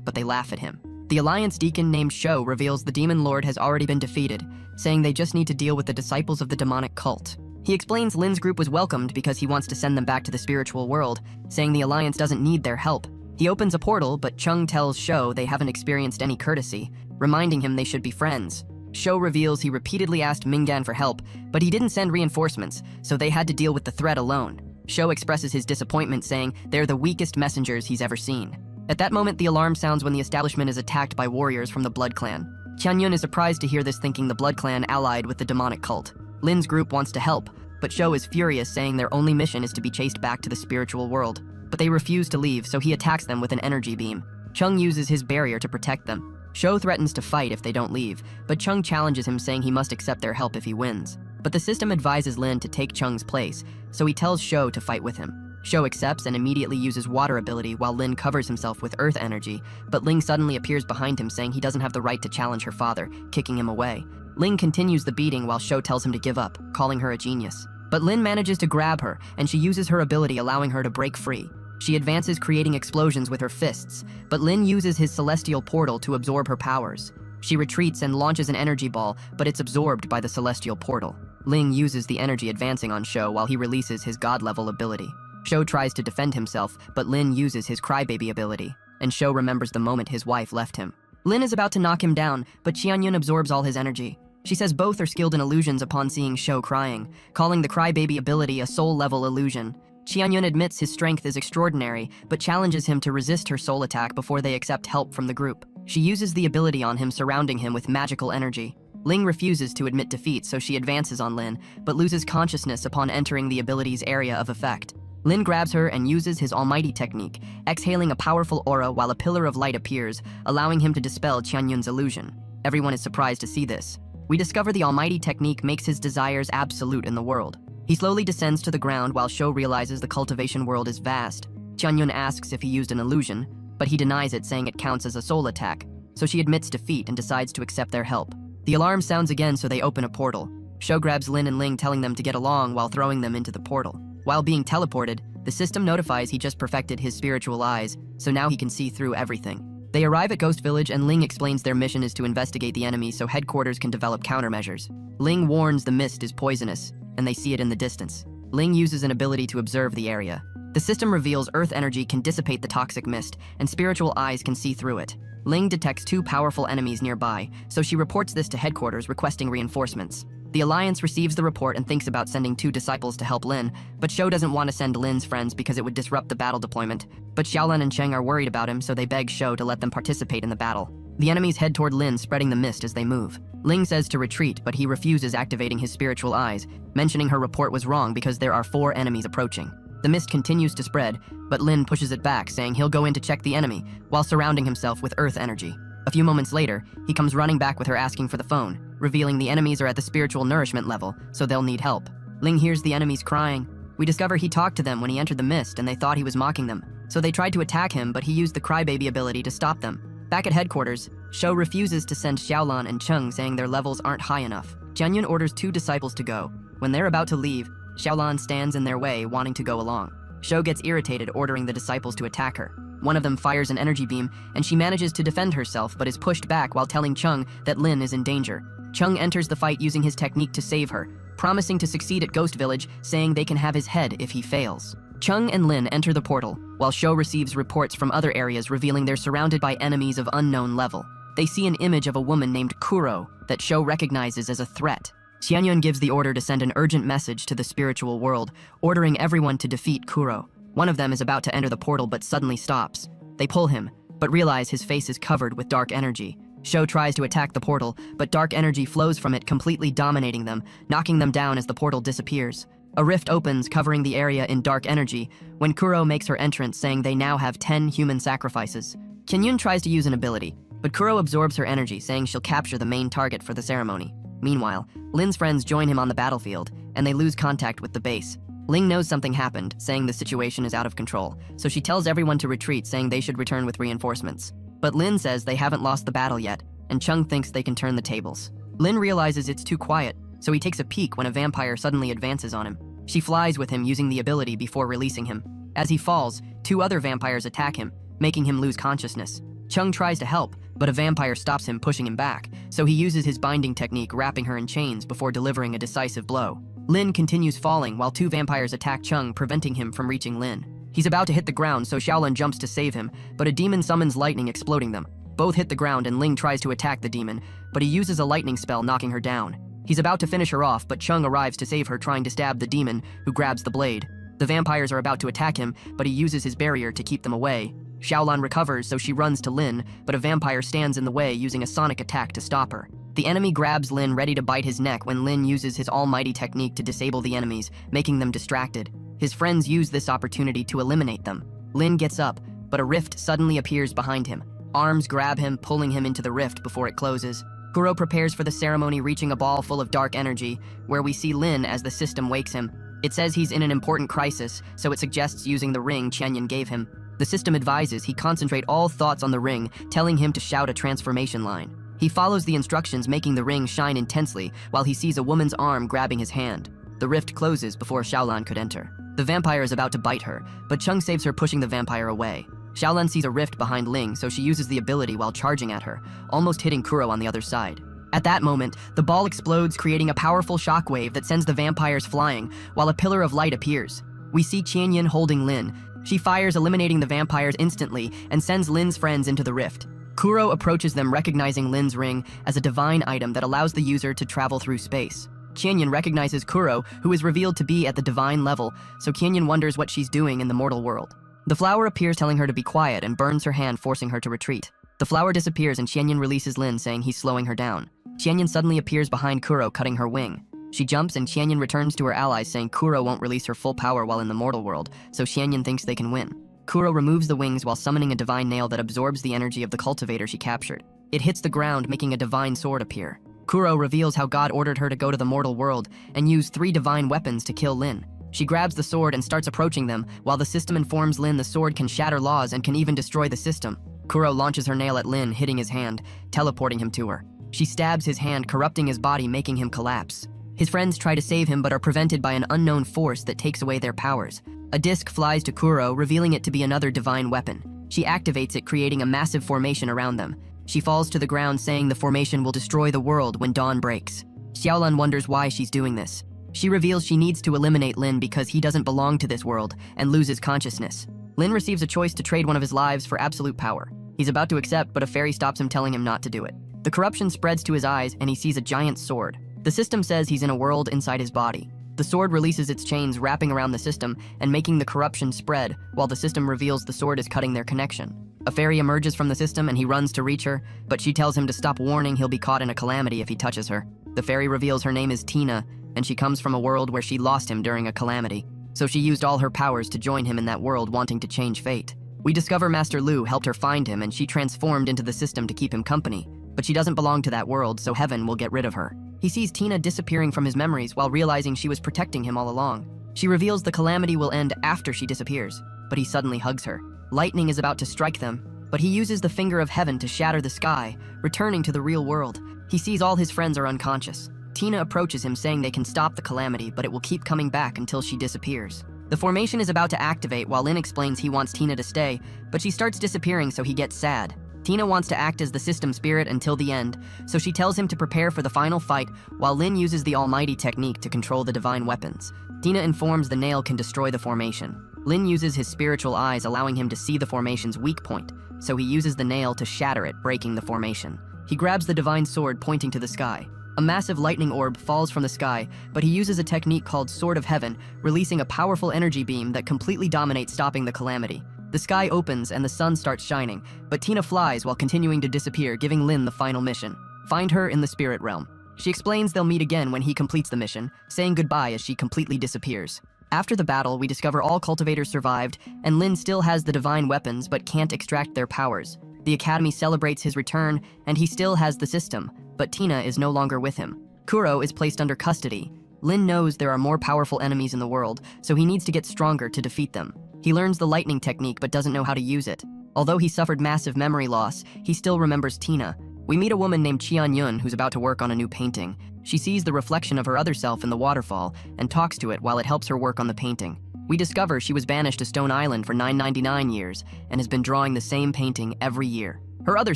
but they laugh at him. The Alliance deacon named Shou reveals the Demon Lord has already been defeated, saying they just need to deal with the disciples of the demonic cult. He explains Lin's group was welcomed because he wants to send them back to the spiritual world, saying the Alliance doesn't need their help. He opens a portal, but Chung tells Shou they haven't experienced any courtesy, reminding him they should be friends. Shou reveals he repeatedly asked Minggan for help, but he didn't send reinforcements, so they had to deal with the threat alone. Shou expresses his disappointment, saying they're the weakest messengers he's ever seen. At that moment, the alarm sounds when the establishment is attacked by warriors from the Blood Clan. Qianyun is surprised to hear this, thinking the Blood Clan allied with the demonic cult. Lin's group wants to help, but Shou is furious, saying their only mission is to be chased back to the spiritual world. But they refuse to leave, so he attacks them with an energy beam. Chung uses his barrier to protect them. Shou threatens to fight if they don't leave, but Chung challenges him, saying he must accept their help if he wins. But the system advises Lin to take Chung's place, so he tells Shou to fight with him. Shou accepts and immediately uses water ability while Lin covers himself with earth energy, but Ling suddenly appears behind him, saying he doesn't have the right to challenge her father, kicking him away. Ling continues the beating while Shou tells him to give up, calling her a genius. But Lin manages to grab her, and she uses her ability, allowing her to break free. She advances, creating explosions with her fists, but Lin uses his celestial portal to absorb her powers. She retreats and launches an energy ball, but it's absorbed by the celestial portal. Ling uses the energy, advancing on Shou while he releases his god-level ability. Shou tries to defend himself, but Lin uses his crybaby ability, and Shou remembers the moment his wife left him. Lin is about to knock him down, but Qianyun absorbs all his energy. She says both are skilled in illusions upon seeing Shou crying, calling the crybaby ability a soul-level illusion. Qianyun admits his strength is extraordinary, but challenges him to resist her soul attack before they accept help from the group. She uses the ability on him, surrounding him with magical energy. Ling refuses to admit defeat, so she advances on Lin, but loses consciousness upon entering the ability's area of effect. Lin grabs her and uses his almighty technique, exhaling a powerful aura while a pillar of light appears, allowing him to dispel Qianyun's illusion. Everyone is surprised to see this. We discover the almighty technique makes his desires absolute in the world. He slowly descends to the ground while Shou realizes the cultivation world is vast. Qianyun asks if he used an illusion, but he denies it, saying it counts as a soul attack, so she admits defeat and decides to accept their help. The alarm sounds again, so they open a portal. Shou grabs Lin and Ling, telling them to get along while throwing them into the portal. While being teleported, the system notifies he just perfected his spiritual eyes, so now he can see through everything. They arrive at Ghost Village, and Ling explains their mission is to investigate the enemy so headquarters can develop countermeasures. Ling warns the mist is poisonous, and they see it in the distance. Ling uses an ability to observe the area. The system reveals earth energy can dissipate the toxic mist, and spiritual eyes can see through it. Ling detects two powerful enemies nearby, so she reports this to headquarters, requesting reinforcements. The Alliance receives the report and thinks about sending 2 disciples to help Lin, but Shou doesn't want to send Lin's friends because it would disrupt the battle deployment. But Xiaolan and Cheng are worried about him, so they beg Shou to let them participate in the battle. The enemies head toward Lin, spreading the mist as they move. Ling says to retreat, but he refuses, activating his spiritual eyes, mentioning her report was wrong because there are 4 enemies approaching. The mist continues to spread, but Lin pushes it back, saying he'll go in to check the enemy, while surrounding himself with earth energy. A few moments later, he comes running back with her, asking for the phone, revealing the enemies are at the spiritual nourishment level, so they'll need help. Ling hears the enemies crying. We discover he talked to them when he entered the mist, and they thought he was mocking them. So they tried to attack him, but he used the crybaby ability to stop them. Back at headquarters, Shou refuses to send Xiaolan and Cheng, saying their levels aren't high enough. Qianyun orders 2 disciples to go. When they're about to leave, Xiaolan stands in their way, wanting to go along. Shou gets irritated, ordering the disciples to attack her. One of them fires an energy beam, and she manages to defend herself but is pushed back while telling Cheng that Lin is in danger. Cheng enters the fight using his technique to save her, promising to succeed at Ghost Village, saying they can have his head if he fails. Cheng and Lin enter the portal, while Shou receives reports from other areas revealing they're surrounded by enemies of unknown level. They see an image of a woman named Kuro that Shou recognizes as a threat. Qianyun gives the order to send an urgent message to the spiritual world, ordering everyone to defeat Kuro. One of them is about to enter the portal but suddenly stops. They pull him, but realize his face is covered with dark energy. Shou tries to attack the portal, but dark energy flows from it, completely dominating them, knocking them down as the portal disappears. A rift opens, covering the area in dark energy, when Kuro makes her entrance, saying they now have 10 human sacrifices. Qianyun tries to use an ability, but Kuro absorbs her energy, saying she'll capture the main target for the ceremony. Meanwhile, Lin's friends join him on the battlefield, and they lose contact with the base. Ling knows something happened, saying the situation is out of control, so she tells everyone to retreat, saying they should return with reinforcements. But Lin says they haven't lost the battle yet, and Cheng thinks they can turn the tables. Lin realizes it's too quiet, so he takes a peek when a vampire suddenly advances on him. She flies with him using the ability before releasing him. As he falls, 2 other vampires attack him, making him lose consciousness. Chung tries to help, but a vampire stops him, pushing him back, so he uses his binding technique, wrapping her in chains before delivering a decisive blow. Lin continues falling while 2 vampires attack Chung, preventing him from reaching Lin. He's about to hit the ground, so Xiaolin jumps to save him, but a demon summons lightning, exploding them. Both hit the ground and Ling tries to attack the demon, but he uses a lightning spell, knocking her down. He's about to finish her off, but Chung arrives to save her, trying to stab the demon, who grabs the blade. The vampires are about to attack him, but he uses his barrier to keep them away. Xiaolin recovers, so she runs to Lin, but a vampire stands in the way, using a sonic attack to stop her. The enemy grabs Lin, ready to bite his neck, when Lin uses his almighty technique to disable the enemies, making them distracted. His friends use this opportunity to eliminate them. Lin gets up, but a rift suddenly appears behind him. Arms grab him, pulling him into the rift before it closes. Kuro prepares for the ceremony, reaching a ball full of dark energy, where we see Lin as the system wakes him. It says he's in an important crisis, so it suggests using the ring Qianyan gave him. The system advises he concentrate all thoughts on the ring, telling him to shout a transformation line. He follows the instructions, making the ring shine intensely, while he sees a woman's arm grabbing his hand. The rift closes before Xiaolin could enter. The vampire is about to bite her, but Chung saves her, pushing the vampire away. Xiaolin sees a rift behind Ling, so she uses the ability while charging at her, almost hitting Kuro on the other side. At that moment, the ball explodes, creating a powerful shockwave that sends the vampires flying, while a pillar of light appears. We see Qianyan holding Lin. She fires, eliminating the vampires instantly, and sends Lin's friends into the rift. Kuro approaches them, recognizing Lin's ring as a divine item that allows the user to travel through space. Qianyan recognizes Kuro, who is revealed to be at the divine level, so Qianyan wonders what she's doing in the mortal world. The flower appears, telling her to be quiet, and burns her hand, forcing her to retreat. The flower disappears and Qianyan releases Lin, saying he's slowing her down. Qianyan suddenly appears behind Kuro, cutting her wing. She jumps and Qianyan returns to her allies, saying Kuro won't release her full power while in the mortal world, so Qianyan thinks they can win. Kuro removes the wings while summoning a divine nail that absorbs the energy of the cultivator she captured. It hits the ground, making a divine sword appear. Kuro reveals how God ordered her to go to the mortal world and use 3 divine weapons to kill Lin. She grabs the sword and starts approaching them, while the system informs Lin the sword can shatter laws and can even destroy the system. Kuro launches her nail at Lin, hitting his hand, teleporting him to her. She stabs his hand, corrupting his body, making him collapse. His friends try to save him but are prevented by an unknown force that takes away their powers. A disc flies to Kuro, revealing it to be another divine weapon. She activates it, creating a massive formation around them. She falls to the ground, saying the formation will destroy the world when dawn breaks. Xiaolin wonders why she's doing this. She reveals she needs to eliminate Lin because he doesn't belong to this world and loses consciousness. Lin receives a choice to trade one of his lives for absolute power. He's about to accept, but a fairy stops him, telling him not to do it. The corruption spreads to his eyes and he sees a giant sword. The system says he's in a world inside his body. The sword releases its chains, wrapping around the system and making the corruption spread, while the system reveals the sword is cutting their connection. A fairy emerges from the system and he runs to reach her, but she tells him to stop, warning he'll be caught in a calamity if he touches her. The fairy reveals her name is Tina, and she comes from a world where she lost him during a calamity. So she used all her powers to join him in that world, wanting to change fate. We discover Master Lu helped her find him and she transformed into the system to keep him company. But she doesn't belong to that world, so heaven will get rid of her. He sees Tina disappearing from his memories while realizing she was protecting him all along. She reveals the calamity will end after she disappears, but he suddenly hugs her. Lightning is about to strike them, but he uses the finger of heaven to shatter the sky, returning to the real world. He sees all his friends are unconscious. Tina approaches him, saying they can stop the calamity, but it will keep coming back until she disappears. The formation is about to activate while Lin explains he wants Tina to stay, but she starts disappearing, so he gets sad. Tina wants to act as the system spirit until the end, so she tells him to prepare for the final fight while Lin uses the almighty technique to control the divine weapons. Tina informs the nail can destroy the formation. Lin uses his spiritual eyes, allowing him to see the formation's weak point, so he uses the nail to shatter it, breaking the formation. He grabs the divine sword, pointing to the sky. A massive lightning orb falls from the sky, but he uses a technique called Sword of Heaven, releasing a powerful energy beam that completely dominates, stopping the calamity. The sky opens and the sun starts shining, but Tina flies while continuing to disappear, giving Lin the final mission: find her in the spirit realm. She explains they'll meet again when he completes the mission, saying goodbye as she completely disappears. After the battle, we discover all cultivators survived, and Lin still has the divine weapons but can't extract their powers. The Academy celebrates his return, and he still has the system, but Tina is no longer with him. Kuro is placed under custody. Lin knows there are more powerful enemies in the world, so he needs to get stronger to defeat them. He learns the lightning technique but doesn't know how to use it. Although he suffered massive memory loss, he still remembers Tina. We meet a woman named Qian Yun who's about to work on a new painting. She sees the reflection of her other self in the waterfall and talks to it while it helps her work on the painting. We discover she was banished to Stone Island for 999 years and has been drawing the same painting every year. Her other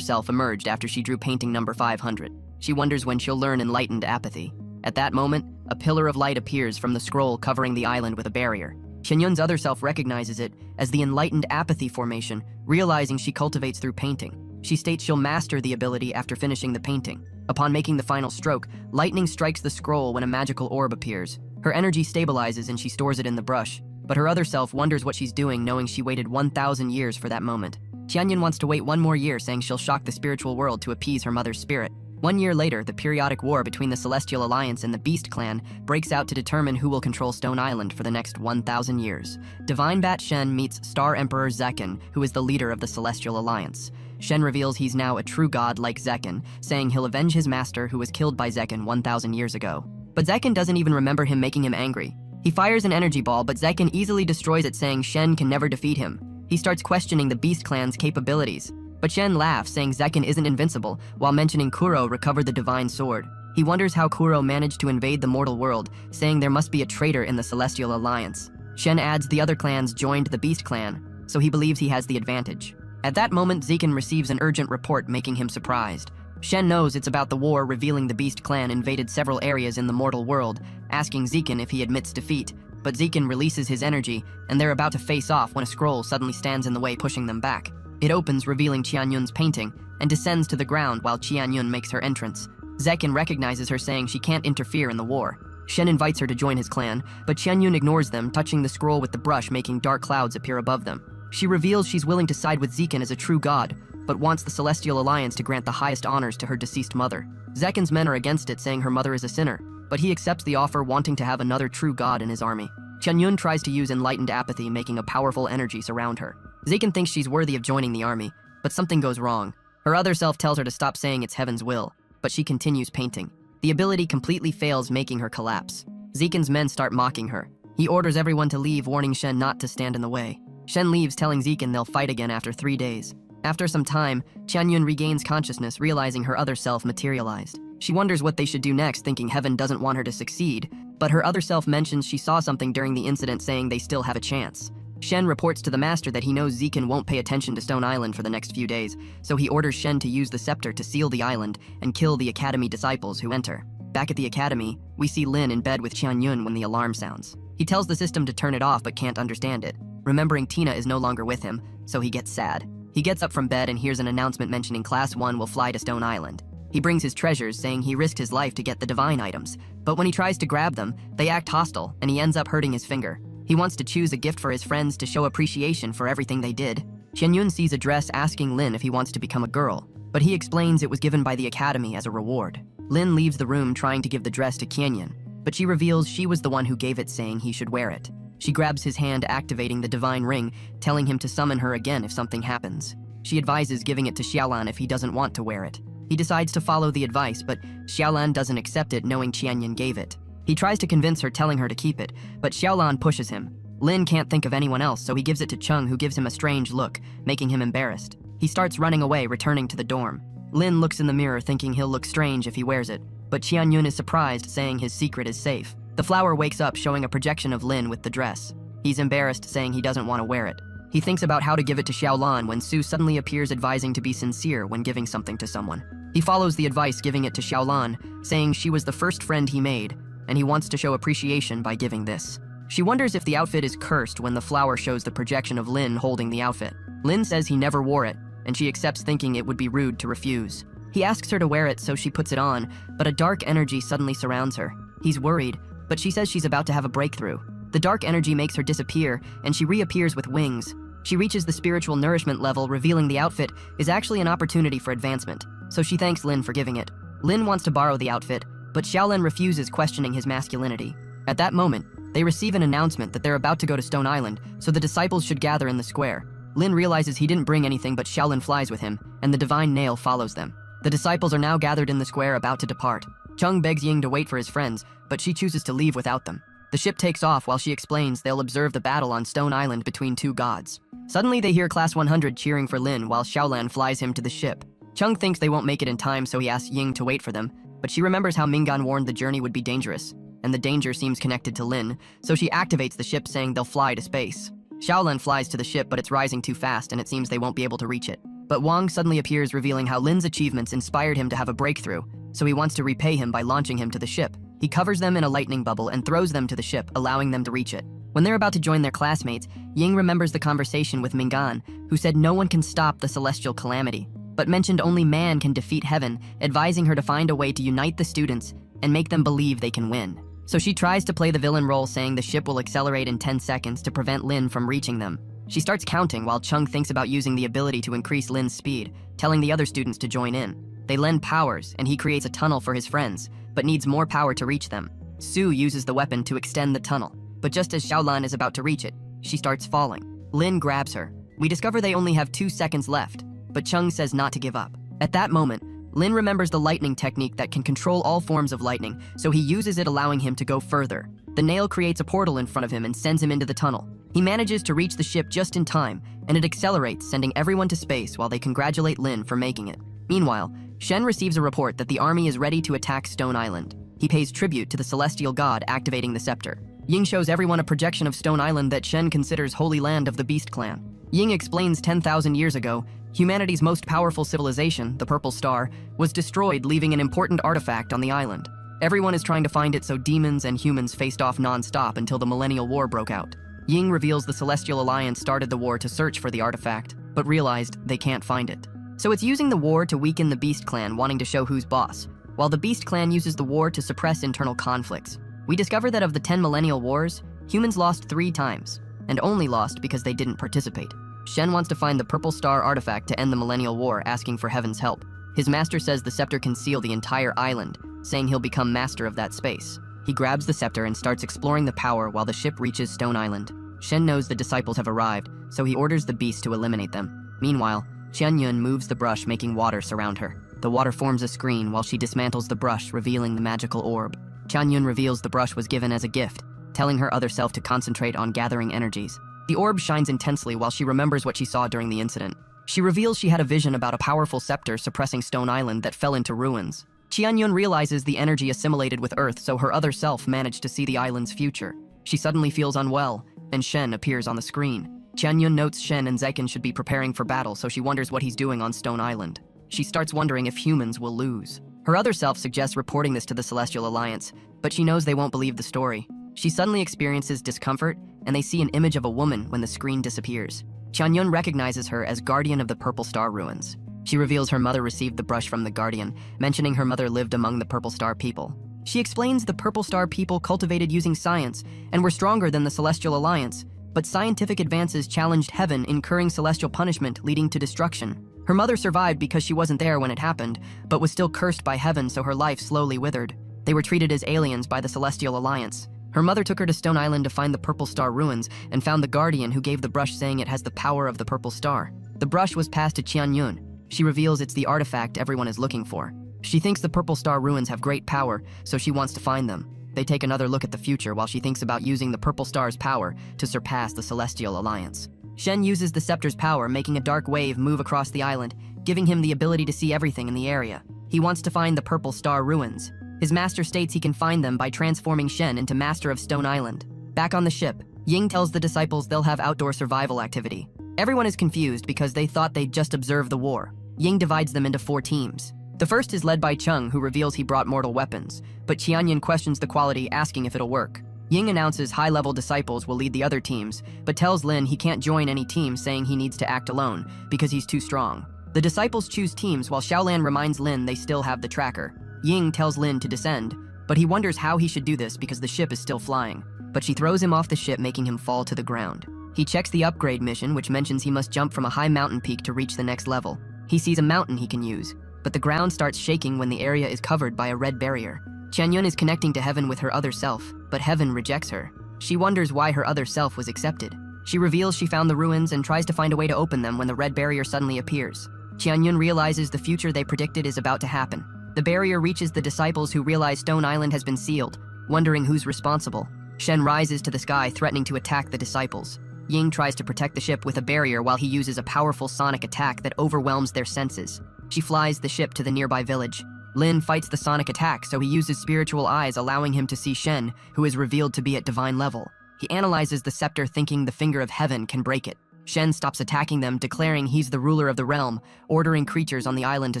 self emerged after she drew painting number 500. She wonders when she'll learn enlightened apathy. At that moment, a pillar of light appears from the scroll covering the island with a barrier. Qianyun's other self recognizes it as the enlightened apathy formation, realizing she cultivates through painting. She states she'll master the ability after finishing the painting. Upon making the final stroke, lightning strikes the scroll when a magical orb appears. Her energy stabilizes and she stores it in the brush. But her other self wonders what she's doing, knowing she waited 1,000 years for that moment. Qianyun wants to wait one more year, saying she'll shock the spiritual world to appease her mother's spirit. 1 year later, the periodic war between the Celestial Alliance and the Beast Clan breaks out to determine who will control Stone Island for the next 1,000 years. Divine Bat Shen meets Star Emperor Zekken, who is the leader of the Celestial Alliance. Shen reveals he's now a true god like Zekken, saying he'll avenge his master who was killed by Zekken 1,000 years ago. But Zekken doesn't even remember him, making him angry. He fires an energy ball, but Zekken easily destroys it, saying Shen can never defeat him. He starts questioning the Beast Clan's capabilities. But Shen laughs, saying Zekken isn't invincible, while mentioning Kuro recovered the divine sword. He wonders how Kuro managed to invade the mortal world, saying there must be a traitor in the Celestial Alliance. Shen adds the other clans joined the Beast Clan, so he believes he has the advantage. At that moment, Zekken receives an urgent report, making him surprised. Shen knows it's about the war, revealing the Beast Clan invaded several areas in the mortal world, asking Zekken if he admits defeat. But Zekken releases his energy, and they're about to face off when a scroll suddenly stands in the way, pushing them back. It opens, revealing Qianyun's painting, and descends to the ground while Qianyun makes her entrance. Zekken recognizes her, saying she can't interfere in the war. Shen invites her to join his clan, but Qianyun ignores them, touching the scroll with the brush, making dark clouds appear above them. She reveals she's willing to side with Zekken as a true god, but wants the Celestial Alliance to grant the highest honors to her deceased mother. Zekken's men are against it, saying her mother is a sinner, but he accepts the offer, wanting to have another true god in his army. Qianyun tries to use enlightened apathy, making a powerful energy surround her. Zekken thinks she's worthy of joining the army, but something goes wrong. Her other self tells her to stop, saying it's heaven's will, but she continues painting. The ability completely fails, making her collapse. Zekken's men start mocking her. He orders everyone to leave, warning Shen not to stand in the way. Shen leaves, telling Zekken they'll fight again after 3 days. After some time, Qianyun regains consciousness, realizing her other self materialized. She wonders what they should do next, thinking heaven doesn't want her to succeed, but her other self mentions she saw something during the incident, saying they still have a chance. Shen reports to the master that he knows Zekken won't pay attention to Stone Island for the next few days, so he orders Shen to use the scepter to seal the island and kill the Academy disciples who enter. Back at the Academy, we see Lin in bed with Qianyun when the alarm sounds. He tells the system to turn it off but can't understand it. Remembering Tina is no longer with him, so he gets sad. He gets up from bed and hears an announcement mentioning Class 1 will fly to Stone Island. He brings his treasures, saying he risked his life to get the divine items, but when he tries to grab them, they act hostile and he ends up hurting his finger. He wants to choose a gift for his friends to show appreciation for everything they did. Qianyun sees a dress, asking Lin if he wants to become a girl, but he explains it was given by the Academy as a reward. Lin leaves the room, trying to give the dress to Qianyun, but she reveals she was the one who gave it, saying he should wear it. She grabs his hand, activating the divine ring, telling him to summon her again if something happens. She advises giving it to Xiaolan if he doesn't want to wear it. He decides to follow the advice, but Xiaolan doesn't accept it, knowing Qianyun gave it. He tries to convince her, telling her to keep it, but Xiaolan pushes him. Lin can't think of anyone else, so he gives it to Chung, who gives him a strange look, making him embarrassed. He starts running away, returning to the dorm. Lin looks in the mirror, thinking he'll look strange if he wears it, but Qianyun is surprised, saying his secret is safe. The flower wakes up, showing a projection of Lin with the dress. He's embarrassed, saying he doesn't want to wear it. He thinks about how to give it to Xiaolan when Su suddenly appears, advising to be sincere when giving something to someone. He follows the advice, giving it to Xiaolan, saying she was the first friend he made, and he wants to show appreciation by giving this. She wonders if the outfit is cursed when the flower shows the projection of Lin holding the outfit. Lin says he never wore it, and she accepts, thinking it would be rude to refuse. He asks her to wear it, so she puts it on, but a dark energy suddenly surrounds her. He's worried, but she says she's about to have a breakthrough. The dark energy makes her disappear, and she reappears with wings. She reaches the spiritual nourishment level, revealing the outfit is actually an opportunity for advancement, so she thanks Lin for giving it. Lin wants to borrow the outfit, but Xiaolan refuses, questioning his masculinity. At that moment, they receive an announcement that they're about to go to Stone Island, so the disciples should gather in the square. Lin realizes he didn't bring anything, but Xiaolan flies with him, and the divine nail follows them. The disciples are now gathered in the square, about to depart. Chung begs Ying to wait for his friends, but she chooses to leave without them. The ship takes off while she explains they'll observe the battle on Stone Island between two gods. Suddenly they hear Class 100 cheering for Lin while Xiaolan flies him to the ship. Chung thinks they won't make it in time, so he asks Ying to wait for them, But she remembers how Mingan warned the journey would be dangerous, and the danger seems connected to Lin, so she activates the ship saying they'll fly to space. Xiaolan flies to the ship, but it's rising too fast and it seems they won't be able to reach it. But Wang suddenly appears, revealing how Lin's achievements inspired him to have a breakthrough, so he wants to repay him by launching him to the ship. He covers them in a lightning bubble and throws them to the ship, allowing them to reach it. When they're about to join their classmates, Ying remembers the conversation with Mingan, who said no one can stop the celestial calamity, but mentioned only man can defeat heaven, advising her to find a way to unite the students and make them believe they can win. So she tries to play the villain role, saying the ship will accelerate in 10 seconds to prevent Lin from reaching them. She starts counting while Chung thinks about using the ability to increase Lin's speed, telling the other students to join in. They lend powers, and he creates a tunnel for his friends, but needs more power to reach them. Su uses the weapon to extend the tunnel, but just as Xiaolan is about to reach it, she starts falling. Lin grabs her. We discover they only have 2 seconds left, but Chung says not to give up. At that moment, Lin remembers the lightning technique that can control all forms of lightning, so he uses it, allowing him to go further. The nail creates a portal in front of him and sends him into the tunnel. He manages to reach the ship just in time, and it accelerates, sending everyone to space while they congratulate Lin for making it. Meanwhile, Shen receives a report that the army is ready to attack Stone Island. He pays tribute to the celestial god, activating the scepter. Ying shows everyone a projection of Stone Island that Shen considers holy land of the Beast Clan. Ying explains 10,000 years ago, humanity's most powerful civilization, the Purple Star, was destroyed, leaving an important artifact on the island. Everyone is trying to find it, so demons and humans faced off non-stop until the Millennial War broke out. Ying reveals the Celestial Alliance started the war to search for the artifact, but realized they can't find it. So it's using the war to weaken the Beast Clan, wanting to show who's boss, while the Beast Clan uses the war to suppress internal conflicts. We discover that of the 10 Millennial Wars, humans lost 3 times, and only lost because they didn't participate. Shen wants to find the Purple Star artifact to end the Millennial War, asking for Heaven's help. His master says the scepter can seal the entire island, saying he'll become master of that space. He grabs the scepter and starts exploring the power while the ship reaches Stone Island. Shen knows the disciples have arrived, so he orders the beast to eliminate them. Meanwhile, Qianyun moves the brush, making water surround her. The water forms a screen while she dismantles the brush, revealing the magical orb. Qianyun reveals the brush was given as a gift, telling her other self to concentrate on gathering energies. The orb shines intensely while she remembers what she saw during the incident. She reveals she had a vision about a powerful scepter suppressing Stone Island that fell into ruins. Qianyun realizes the energy assimilated with Earth, so her other self managed to see the island's future. She suddenly feels unwell, and Shen appears on the screen. Qianyun notes Shen and Zekin should be preparing for battle, so she wonders what he's doing on Stone Island. She starts wondering if humans will lose. Her other self suggests reporting this to the Celestial Alliance, but she knows they won't believe the story. She suddenly experiences discomfort, and they see an image of a woman when the screen disappears. Qianyun recognizes her as guardian of the Purple Star ruins. She reveals her mother received the brush from the guardian, mentioning her mother lived among the Purple Star people. She explains the Purple Star people cultivated using science and were stronger than the Celestial Alliance, but scientific advances challenged heaven, incurring celestial punishment leading to destruction. Her mother survived because she wasn't there when it happened, but was still cursed by heaven, so her life slowly withered. They were treated as aliens by the Celestial Alliance. Her mother took her to Stone Island to find the Purple Star ruins and found the guardian who gave the brush, saying it has the power of the Purple Star. The brush was passed to Qianyun. She reveals it's the artifact everyone is looking for. She thinks the Purple Star ruins have great power, so she wants to find them. They take another look at the future while she thinks about using the Purple Star's power to surpass the Celestial Alliance. Shen uses the scepter's power, making a dark wave move across the island, giving him the ability to see everything in the area. He wants to find the Purple Star ruins. His master states he can find them by transforming Shen into master of Stone Island. Back on the ship, Ying tells the disciples they'll have outdoor survival activity. Everyone is confused because they thought they'd just observe the war. Ying divides them into 4 teams. The first is led by Chung, who reveals he brought mortal weapons, but Qianyun questions the quality, asking if it'll work. Ying announces high-level disciples will lead the other teams, but tells Lin he can't join any team, saying he needs to act alone because he's too strong. The disciples choose teams while Xiaolan reminds Lin they still have the tracker. Ying tells Lin to descend, but he wonders how he should do this because the ship is still flying. But she throws him off the ship, making him fall to the ground. He checks the upgrade mission, which mentions he must jump from a high mountain peak to reach the next level. He sees a mountain he can use, but the ground starts shaking when the area is covered by a red barrier. Qianyun is connecting to heaven with her other self, but heaven rejects her. She wonders why her other self was accepted. She reveals she found the ruins and tries to find a way to open them when the red barrier suddenly appears. Qianyun realizes the future they predicted is about to happen. The barrier reaches the disciples, who realize Stone Island has been sealed, wondering who's responsible. Shen rises to the sky, threatening to attack the disciples. Ying tries to protect the ship with a barrier while he uses a powerful sonic attack that overwhelms their senses. She flies the ship to the nearby village. Lin fights the sonic attack, so he uses spiritual eyes, allowing him to see Shen, who is revealed to be at divine level. He analyzes the scepter, thinking the finger of heaven can break it. Shen stops attacking them, declaring he's the ruler of the realm, ordering creatures on the island to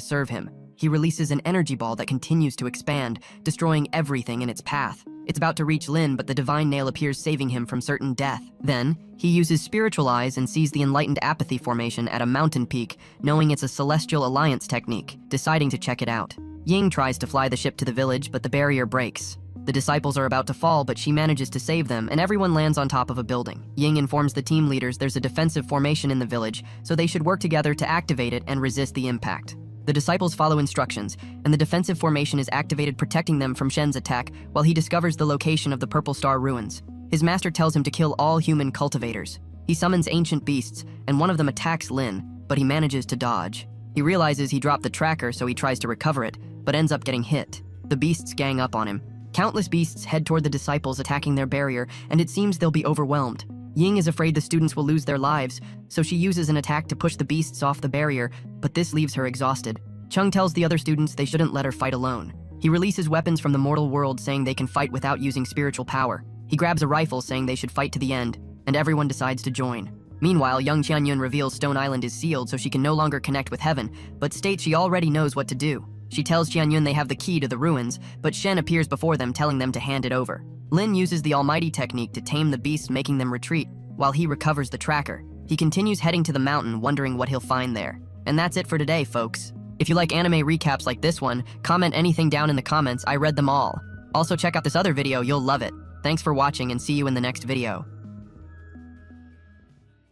serve him. He releases an energy ball that continues to expand, destroying everything in its path. It's about to reach Lin, but the divine nail appears, saving him from certain death. Then, he uses spiritual eyes and sees the enlightened apathy formation at a mountain peak, knowing it's a celestial alliance technique, deciding to check it out. Ying tries to fly the ship to the village, but the barrier breaks. The disciples are about to fall, but she manages to save them, and everyone lands on top of a building. Ying informs the team leaders there's a defensive formation in the village, so they should work together to activate it and resist the impact. The disciples follow instructions, and the defensive formation is activated, protecting them from Shen's attack, while he discovers the location of the Purple Star ruins. His master tells him to kill all human cultivators. He summons ancient beasts, and one of them attacks Lin, but he manages to dodge. He realizes he dropped the tracker, so he tries to recover it, but ends up getting hit. The beasts gang up on him. Countless beasts head toward the disciples, attacking their barrier, and it seems they'll be overwhelmed. Ying is afraid the students will lose their lives, so she uses an attack to push the beasts off the barrier, but this leaves her exhausted. Chung tells the other students they shouldn't let her fight alone. He releases weapons from the mortal world, saying they can fight without using spiritual power. He grabs a rifle, saying they should fight to the end, and everyone decides to join. Meanwhile, young Qianyun reveals Stone Island is sealed, so she can no longer connect with heaven, but states she already knows what to do. She tells Qianyun they have the key to the ruins, but Shen appears before them, telling them to hand it over. Lin uses the Almighty technique to tame the beasts, making them retreat, while he recovers the tracker. He continues heading to the mountain, wondering what he'll find there. And that's it for today, folks. If you like anime recaps like this one, comment anything down in the comments. I read them all. Also, check out this other video, you'll love it. Thanks for watching, and see you in the next video.